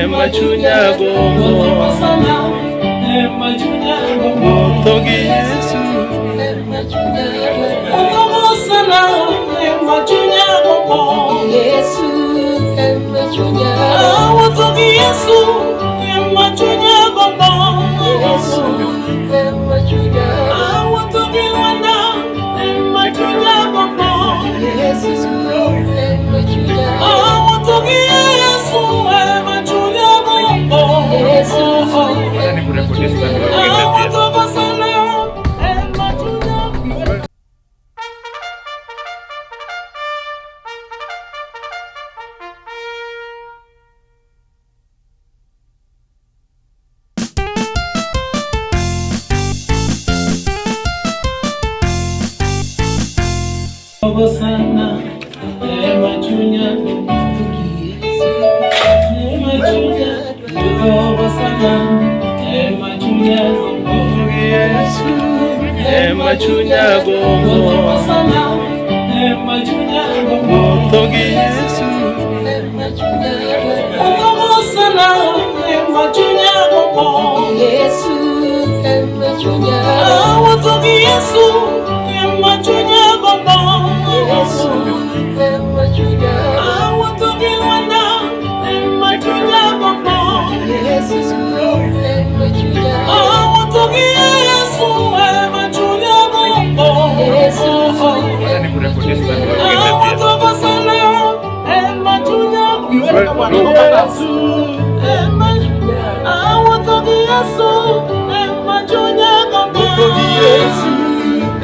Emachunya gongo sana, emachunya gongo. Togi Yesu, emachunya gongo sana, emachunya gongo. Yesu, emachunya. Togi Yesu, emachunya gongo. Yesu, emachunya. Togi Luanda, emachunya gongo. Yesu, emachunya. Togi Yesu, emachunya gongo. Yesu, sana emachunya emachunya sana emachunya Yesu emachunya gongo sana emachunya gongo togi Yesu emachunya sana emachunya gongo Yesu emachunya togi Yesu emachunya gongo Yesu emachunya togi Luanda emachunya gongo Yesu emachunya togi Yesu emachunya gongo Yesu togo sana emachunya Yesu emachunya togi Yesu emachunya gongo Yesu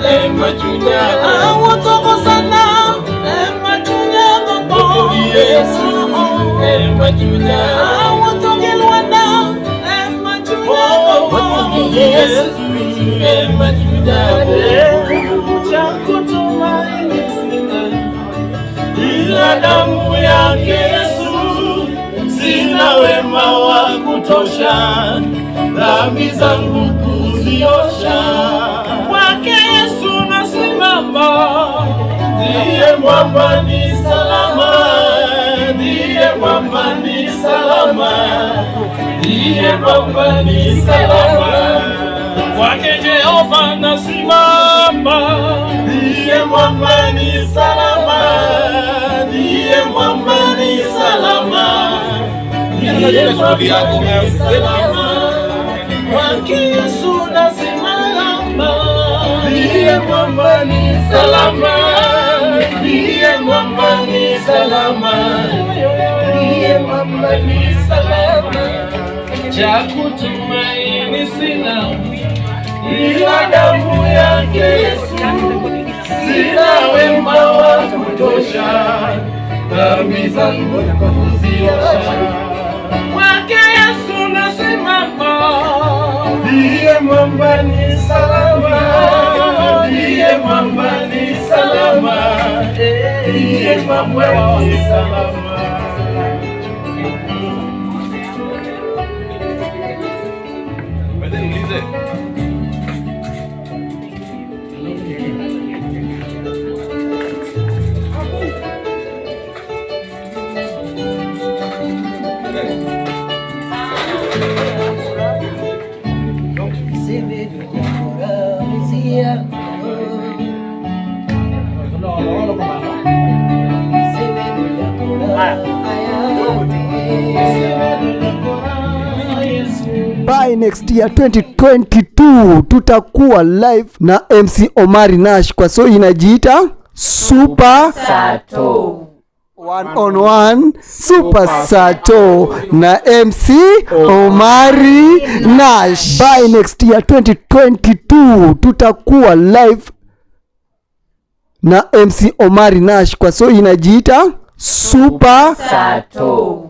emachunya togo sana emachunya gongo Yesu emachunya togi Luanda emachunya gongo Yesu emachunya chakutumaini sina ila damu yake Yesu sina wema wa kutosha dhambi zangu kuziosha kwake Yesu nasimama ndiye mwamba ni salama ndiye mwamba ni salama ndiye mwamba ni salama kwake Jehova nasimama ndiye mwamba ni salama ndiye mwamba ni salama ndiye mwamba ni salama kwake Yesu nasimama ndiye mwamba ni salama ndiye mwamba ni salama ndiye mwamba ni salama cha kutumaini sina ila damu yake Yesu sina wema wa kutosha dhambi zangu kuziosha kwake Yesu nasimama ndiye mwamba ni salama ndiye mwamba ni salama ndiye mwamba ni salama By next year 2022 tutakuwa live na MC Omari Nash kwa so inajiita Super Sato one on one Super Sato na MC Omari Nash. By next year 2022 tutakuwa live na MC Omari Nash kwa so inajiita Super Sato